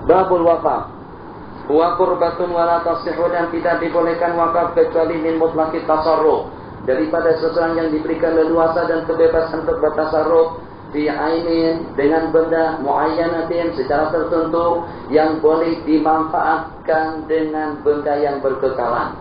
Babul wakaf. Wa qurbatun wala tasihhu, dan tidak dibolehkan wakaf kecuali min mutlaqit tasarruf, daripada seseorang yang diberikan leluasa dan kebebasan untuk bertasarruf fi ainin, dengan benda muayyanatin secara tertentu yang boleh dimanfaatkan dengan benda yang berkekalan.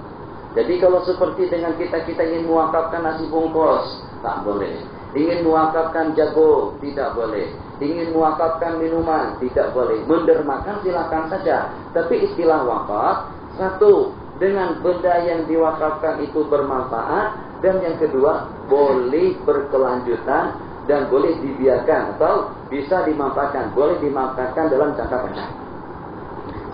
Jadi kalau seperti dengan kita ingin mewakafkan nasi bungkus, tak boleh. Ingin mewakafkan jagung, tidak boleh. Ingin mewakafkan minuman, tidak boleh. Mendermakan silakan saja. Tapi istilah wakaf, satu, dengan benda yang diwakafkan itu bermanfaat, dan yang kedua, boleh berkelanjutan dan boleh dibiarkan atau bisa dimanfaatkan, boleh dimanfaatkan dalam jangka panjang.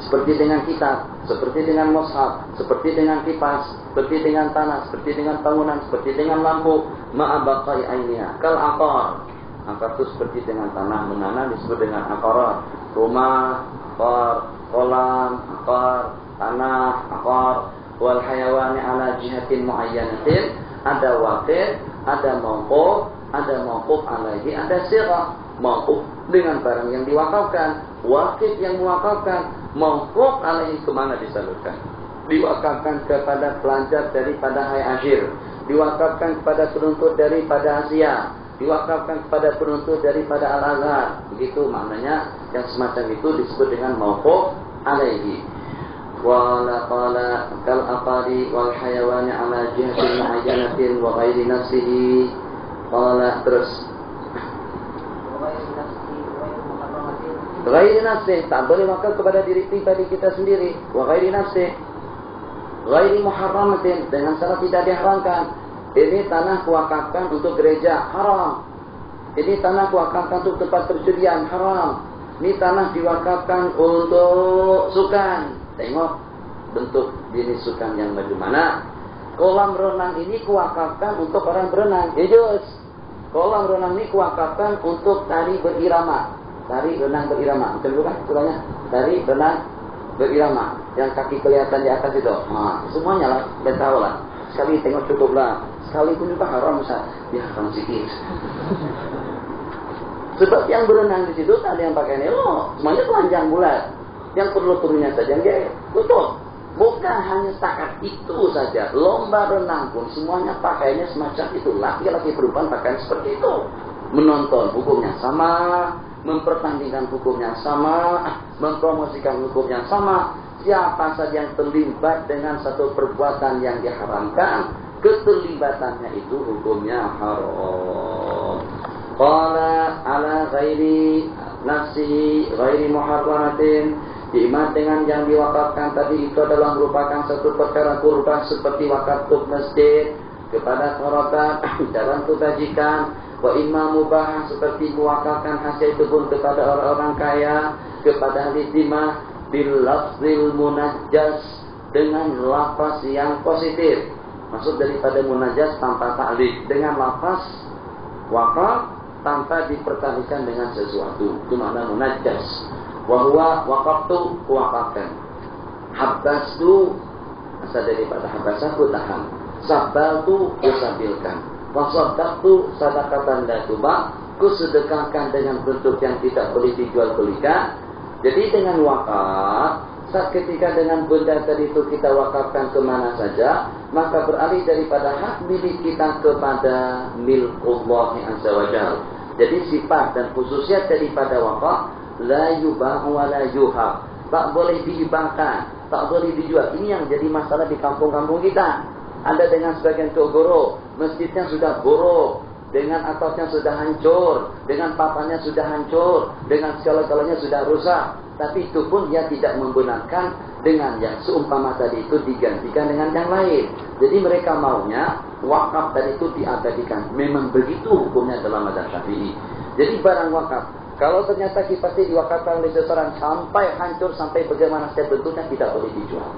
Seperti dengan kitab, seperti dengan mushaf, seperti dengan kipas, seperti dengan tanah, seperti dengan bangunan, seperti dengan lampu, ma'abaqai ainiha kal aqar. Aqar itu seperti dengan tanah menanam disebut dengan aqarat. Rumah, aqar, kolam, aqar, tanah, aqar. Wal hayawani ala jihatin muayyanatin. Ada waqif, ada mauquf, ada mauquf alaihi, ada sirah. Mauquf dengan barang yang diwakafkan, waqif yang mewakafkan, mauquf alaihi kemana disalurkan? Diwakafkan kepada pelajar daripada Hayy Ashir, diwakafkan kepada penuntut daripada Asia, diwakafkan kepada penuntut daripada Al-Azhar. Begitu maknanya, yang semacam itu disebut dengan mauquf alaihi. Wala qala kal aqari wal hayawani ala jihatin muayyanatin wa ghairi nafsihi. Qala terus ghairi nafsih, tak boleh wakaf kepada diri pribadi kita sendiri. Wa ghairi nafsih, ghairi muharramatin, dengan cara tidak diharamkan. Ini tanah kuwakafkan untuk gereja, haram. Ini tanah kuwakafkan untuk tempat perjudian, haram. Ini tanah diwakafkan untuk sukan. Tengok bentuk jenis sukan yang bagaimana. Kolam renang ini kuwakafkan untuk orang berenang, jujur. Kolam renang ini kuwakafkan untuk tari berirama. Tari renang berirama, betul bukan? Istilahnya tari renang berirama, yang kaki kelihatan di atas itu. Nah, semuanya lah, kita tahu lah. Sekali tengok cukuplah. Sekali pun juga haram, Ustaz. Ya, haram sikit. Sebab yang berenang di situ tak ada yang pakai nelo, semuanya telanjang bulat. Yang perlu turunnya saja dia tutup. Bukan hanya setakat itu saja. Lomba renang pun semuanya pakainya semacam itu. Laki-laki perempuan pakaian seperti itu. Menonton hukumnya sama, mempertandingkan hukumnya sama, mempromosikan hukumnya sama. Siapa saja yang terlibat dengan satu perbuatan yang diharamkan, keterlibatannya itu hukumnya haram. Qala ala ghairi nafsihi ghairi muharramatin. Diimat dengan yang diwakafkan tadi itu adalah merupakan satu perkara kurban seperti wakaf untuk masjid kepada kerabat dalam kebajikan. Wa imma mubah, seperti mewakafkan hasil itu pun kepada orang-orang kaya, kepada ahli dhimah, bil lafzil munajjas, dengan lafaz yang positif. Maksud daripada munajjas tanpa ta'lif, dengan lafaz wakaf tanpa dipertahankan dengan sesuatu. Itu makna munajjas. Wa huwa waqaftu, kuwakafkan. Habbastu, asal daripada habbasaku tahan. Sabbaltu, kusabilkan. Wasaddaqtu sadaqatan la tuba, kusedekahkan dengan bentuk yang tidak boleh dijual belikan. Jadi dengan wakaf, saat ketika dengan benda tadi itu kita wakafkan kemana saja, maka beralih daripada hak milik kita kepada milkullah azza wa jalla. Jadi sifat dan khususiyat daripada wakaf, la yubah wa la yuhab, tak boleh dihibahkan, tak boleh dijual. Ini yang jadi masalah di kampung-kampung kita. Ada dengan sebagian Togoro, masjidnya sudah buruk, dengan atapnya sudah hancur, dengan papannya sudah hancur, dengan segala-galanya sudah rusak. Tapi itu pun dia tidak menggunakan dengan yang seumpama tadi itu digantikan dengan yang lain. Jadi mereka maunya wakaf tadi itu diabadikan. Memang begitu hukumnya dalam mazhab Syafi'i. Jadi barang wakaf, kalau ternyata pasti diwakafkan oleh seseorang sampai hancur, sampai bagaimana setiap bentuknya, tidak boleh dijual.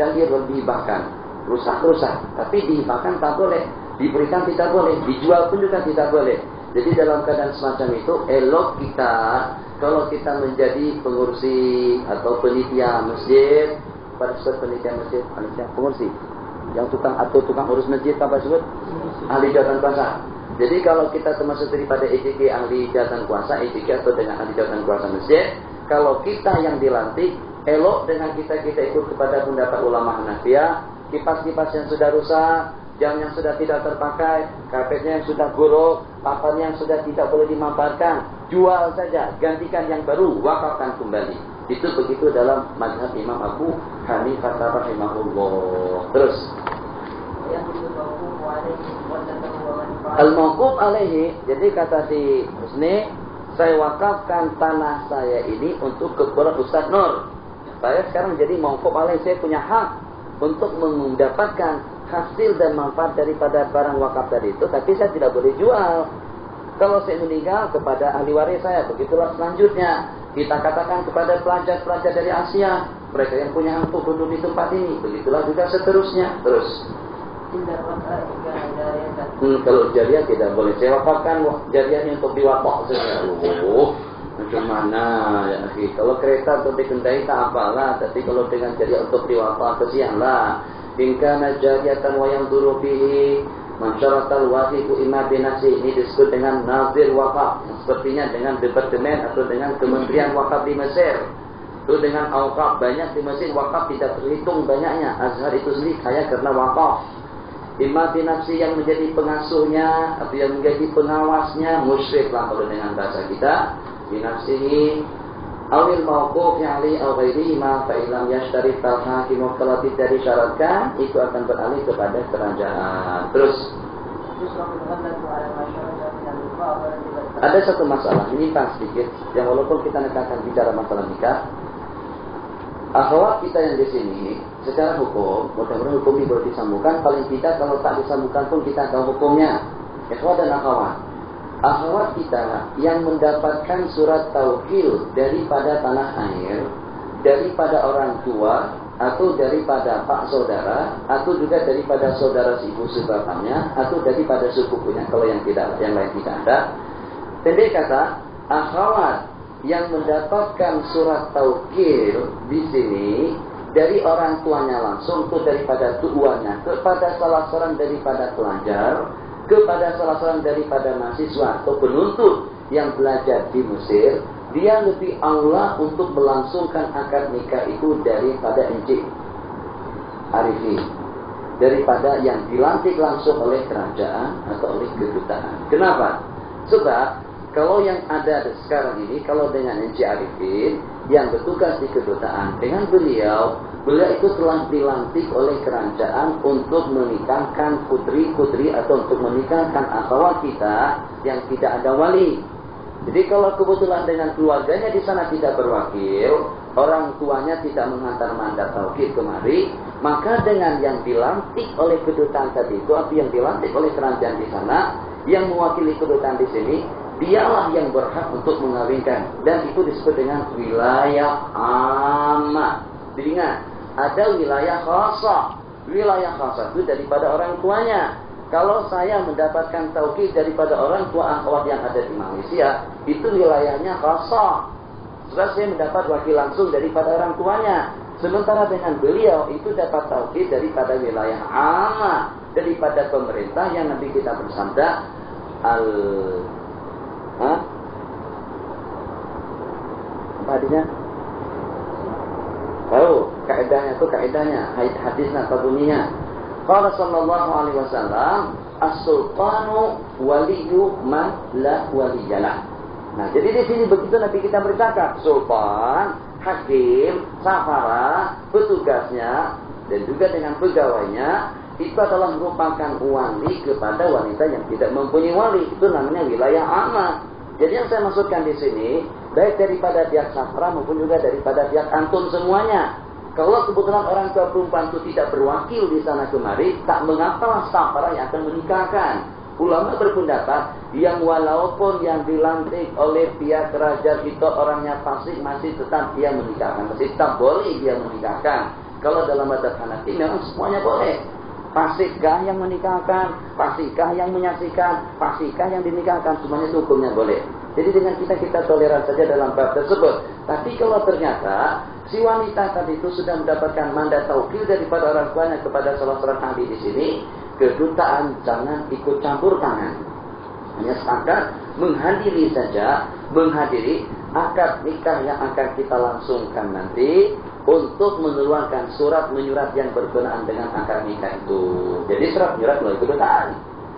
Dan dia boleh dihibahkan. Rusak-rusak. Tapi dihibahkan tak boleh. Diberikan tidak boleh. Dijual pun juga tidak boleh. Jadi dalam keadaan semacam itu, elok kita, kalau kita menjadi pengurusi atau penitia masjid, pada sebut penitia masjid, pengursi. Yang tukang atau tukang urus masjid, apa sebut? Ahli jabatan kuasa. Jadi kalau kita termasuk daripada EJK ahli jabatan kuasa, EJK atau dengan ahli jabatan kuasa masjid, kalau kita yang dilantik, elok dengan kita ikut kepada pendapat ulama Hanafiyah, kipas-kipas yang sudah rusak, jam yang sudah tidak terpakai, karpetnya yang sudah buruk, papannya yang sudah tidak boleh dimanfaatkan, jual saja, gantikan yang baru, wakafkan kembali. Itu begitu dalam mazhab Imam Abu Hanifah rahimahullah. Terus al-mauquf alaihi, jadi kata si Husni, saya wakafkan tanah saya ini untuk keperluan Ustaz Nur. Saya sekarang jadi mauquf alaihi, saya punya hak untuk mendapatkan hasil dan manfaat daripada barang wakaf tadi itu, tapi saya tidak boleh jual. Kalau saya meninggal kepada ahli waris saya, begitulah selanjutnya. Kita katakan kepada pelajar-pelajar dari Asia, mereka yang punya hak untuk duduk di tempat ini, begitulah juga seterusnya. Terus kalau jariah tidak boleh. Saya wakafkan jariahnya untuk diwakaf saja. Macam mana ya akhi? Kalau kereta untuk dikendai tak apalah, tapi kalau dengan jariah untuk diwakaf, kesianlah. Ingkana jariyatan wa yang duru bihi masyarakat waqifu imma binasi, ini disebut dengan nazir wakaf, sepertinya dengan departemen atau dengan kementerian wakaf di Mesir. Itu dengan awqaf, banyak di Mesir wakaf tidak terhitung banyaknya. Azhar itu sendiri kaya karena wakaf. Imma binafsi, yang menjadi pengasuhnya atau yang menjadi pengawasnya, musyrik lah kalau dengan bahasa kita. Binafsihi awil mauquf ya'li aw ghairihi ma fa illam yashtarit al-hakim, kalau tidak disyaratkan itu akan beralih kepada kerajaan. Terus ada satu masalah, ini pas sedikit, yang walaupun kita akan bicara masalah nikah, akhwat kita yang di sini secara hukum, mudah-mudahan hukum ini boleh disambungkan, paling tidak kalau tak disambungkan pun kita tahu hukumnya. Ikhwat dan akhwat, akhwat kita yang mendapatkan surat taukil daripada tanah air, daripada orang tua, atau daripada pak saudara, atau juga daripada saudara ibu sebapaknya, atau daripada sepupunya, kalau yang tidak, yang lain tidak ada. Pendek kata, akhwat yang mendapatkan surat taukil di sini dari orang tuanya langsung, atau daripada tuannya, kepada salah seorang daripada pelajar, kepada salah seorang daripada mahasiswa atau penuntut yang belajar di Mesir, dia lebih aula untuk melangsungkan akad nikah itu daripada Encik Arifin, daripada yang dilantik langsung oleh kerajaan atau oleh kedutaan. Kenapa? Sebab kalau yang ada sekarang ini, kalau dengan Encik Arifin yang bertugas di kedutaan, dengan beliau itu telah dilantik oleh kerajaan untuk menikahkan putri-putri atau untuk menikahkan akhwat kita yang tidak ada wali. Jadi kalau kebetulan dengan keluarganya di sana tidak berwakil, orang tuanya tidak menghantar mandat taukid kemari, maka dengan yang dilantik oleh kedutaan tadi itu, atau yang dilantik oleh kerajaan di sana, yang mewakili kedutaan di sini, dialah yang berhak untuk mengawinkan, dan itu disebut dengan wilayah ammah. Jadi ingat, ada wilayah khasah. Wilayah khasah itu daripada orang tuanya. Kalau saya mendapatkan taukid daripada orang tua akhwat yang ada di Malaysia, itu wilayahnya khasah. Sebab saya mendapat wakil langsung daripada orang tuanya. Sementara dengan beliau itu dapat taukid daripada wilayah ammah, daripada pemerintah yang Nabi kita bersabda apa hadisnya? Tahu kaedahnya itu kaedahnya, hadisnya apa bunyinya? Qala sallallahu alaihi wasallam, as-sultanu waliyyu man la waliyalah. Nah, jadi di sini begitu Nabi kita bercakap, sultan, hakim, safara, petugasnya dan juga dengan pegawainya itu adalah merupakan wali kepada wanita yang tidak mempunyai wali. Itu namanya wilayah ammah. Jadi yang saya maksudkan di sini, baik daripada pihak safra maupun juga daripada pihak antum semuanya. Kalau kebetulan orang tua perempuan itu tidak berwakil di sana kemari, tak mengapalah safra yang akan menikahkan. Ulama berpendapat yang walaupun yang dilantik oleh pihak kerajaan itu orangnya fasik, masih tetap dia menikahkan, masih tetap boleh dia menikahkan. Kalau dalam mazhab Hanafi memang semuanya boleh. Fasikkah yang menikahkan, fasikkah yang menyaksikan, fasikkah yang dinikahkan, semuanya itu hukumnya boleh. Jadi dengan kita toleran saja dalam bab tersebut. Tapi kalau ternyata si wanita tadi itu sudah mendapatkan mandat taukil daripada orang tuanya kepada salah seorang ahli di sini, kedutaan jangan ikut campur tangan. Hanya sepakat menghadiri saja, menghadiri akad nikah yang akan kita langsungkan nanti untuk mengeluarkan surat menyurat yang berkenaan dengan akad nikah itu. Jadi surat menyurat melalui kedutaan.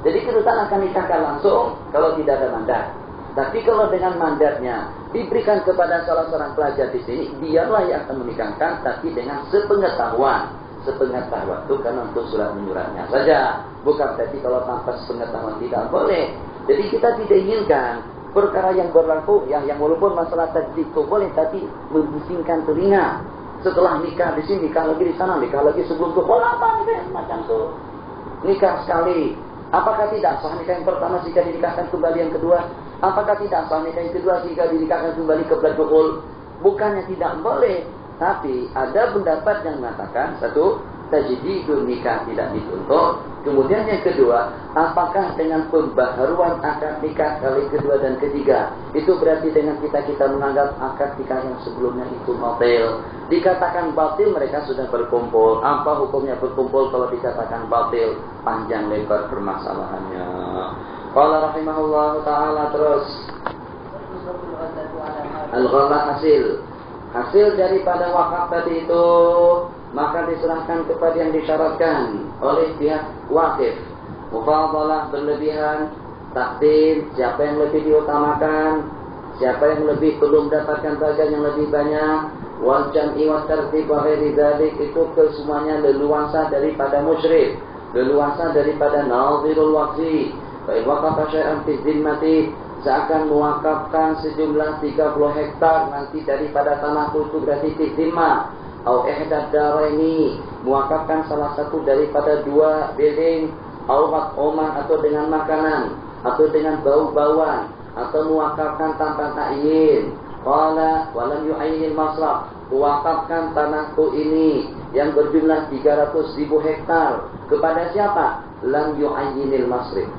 Jadi kedutaan akan nikahkan langsung kalau tidak ada mandat. Tapi kalau dengan mandatnya diberikan kepada salah seorang pelajar di sini, biarlah yang akan menikahkan, tapi dengan sepengetahuan. Sepengetahuan itu kan untuk surat menyuratnya saja. Bukan berarti kalau tanpa sepengetahuan tidak boleh. Jadi kita tidak inginkan perkara yang berlaku, yang walaupun masalah tadi itu boleh, tapi membisingkan telinga. Setelah nikah di sini, nikah lagi di sana, nikah lagi sebelum itu, apa macam itu. Nikah sekali. Apakah tidak sah nikah yang pertama jika dinikahkan kembali yang kedua? Apakah tidak sah nikah yang kedua jika dinikahkan kembali ke dukhul? Bukannya tidak boleh, tapi ada pendapat yang mengatakan satu, tajdidun nikah tidak dituntut. Kemudian yang kedua, apakah dengan pembaharuan akad nikah kali kedua dan ketiga, itu berarti dengan kita menganggap akad nikah yang sebelumnya itu batil. Dikatakan batil, mereka sudah berkumpul. Apa hukumnya berkumpul kalau dikatakan batil? Panjang lebar permasalahannya. Qala rahimahullah ta'ala terus. Al-ghallah hasil daripada wakaf tadi itu, maka diserahkan kepada yang disyaratkan oleh pihak wakif. Mufadalah berlebihan, takdim, siapa yang lebih diutamakan, siapa yang lebih belum dapatkan bagian yang lebih banyak, wal jam'i wa tartib wa ghairi dzalik, itu kesemuanya leluasa daripada musyrik, leluasa daripada nazirul waqfi. Fa in waqafa syai'an fi zimmati, seakan mewakafkan sejumlah 30 hektar nanti daripada tanahku itu berarti fi zimmah. Au ihdad daraini, mewakafkan salah satu daripada dua building, au mat'uman, atau dengan makanan, atau dengan bau-bauan, atau mewakafkan tanpa ta'yin. Qala wa lam yu'ayyinil masraf, mewakafkan tanahku ini yang berjumlah 300.000 hektar kepada siapa? Lam yu'ayyinil masrif,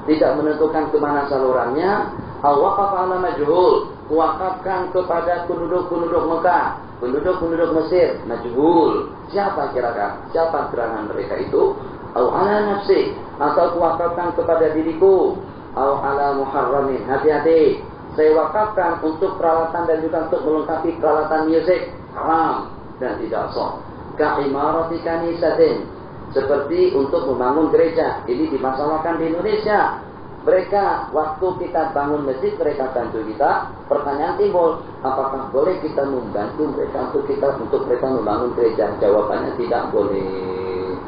tidak menentukan kemana salurannya. Au waqafa ala majhul, mewakafkan kepada penduduk-penduduk Mekah, penduduk-penduduk Mesir, majhul. Siapa kira-kira? Siapa gerangan mereka itu? Au ala nafsi, atau kuwakafkan kepada diriku. Au ala muharramin, hati-hati, saya wakafkan untuk peralatan dan juga untuk melengkapi peralatan musik, haram dan tidak sah. Ka'imarati kanisatin, seperti untuk membangun gereja. Ini dimasalahkan di Indonesia. Mereka waktu kita bangun masjid, mereka bantu kita. Pertanyaan timbul, apakah boleh kita membantu mereka untuk mereka membangun gereja? Jawabannya tidak boleh.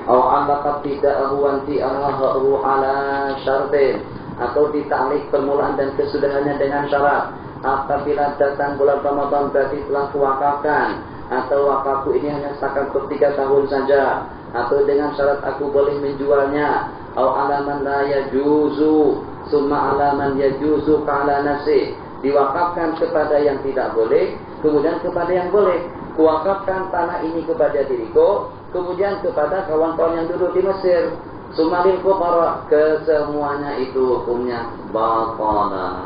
Aw'alakat tidak ahuwanti ahahu ala syartin, atau ditalik permulaan dan kesudahannya dengan syarat. Apabila datang bulan Ramadan berarti telah kuwakafkan, atau wakafku ini hanya setakat 3 tahun saja, atau dengan syarat aku boleh menjualnya. Au alaman la yajuzu summa alaman yajuzu ka'ala nafsi, diwakafkan kepada yang tidak boleh, kemudian kepada yang boleh. Kuwakafkan tanah ini kepada diriku, kemudian kepada kawan-kawan yang duduk di Mesir. Sumalil fuqara, kesemuanya itu hukumnya batala.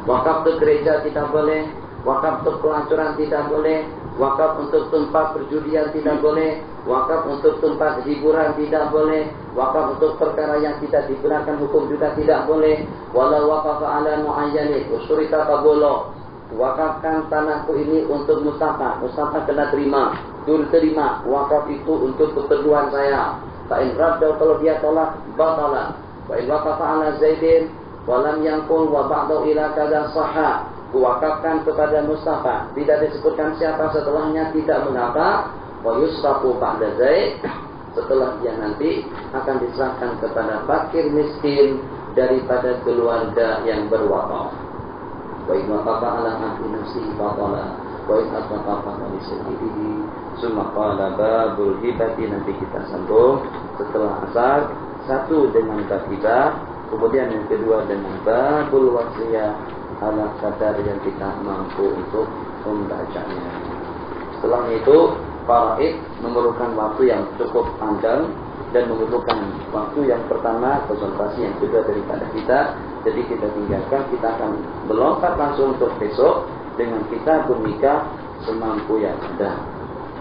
Wakaf untuk gereja tidak boleh, wakaf untuk pelacuran tidak boleh, wakaf untuk tempat perjudian tidak boleh, wakaf untuk tempat hiburan tidak boleh, wakaf untuk perkara yang tidak dibenarkan hukum juga tidak boleh. Walau waqafa ala mu'ayyanin usurita qabulu, wakafkan tanahku ini untuk mustafa. Mustafa kena terima, terima. Wakaf itu untuk keperluan saya. Fa in radda, kalau dia tolak, batala. Wa in waqafa ala zaidin walam yangkul wa ba'du ila kadza sahha, kuwakafkan kepada Mustafa, tidak disebutkan siapa setelahnya, tidak mengapa. Wa yusrafu ba'da zaid, setelah dia nanti akan diserahkan kepada fakir miskin daripada keluarga yang berwakaf. Wa in waqafa ala ahli nafsi batala wa in ataqafa li sayyidihi. Summa qala babul hibati, nanti kita sambung setelah asar. Satu dengan bab hibah, kemudian yang kedua dengan babul wasiyah ala kadar yang kita mampu untuk membacanya. Setelah itu faraid memerlukan waktu yang cukup panjang dan memerlukan waktu yang pertama konsentrasi, yang kedua daripada kita. Jadi kita tinggalkan, kita akan melompat langsung untuk besok dengan kita bernikah semampu yang ada.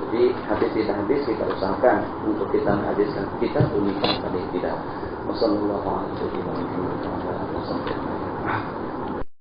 Jadi habis tidak habis kita usahakan untuk kita menghabiskan kita bernikah paling tidak. Wassalamualaikum warahmatullahi wabarakatuh.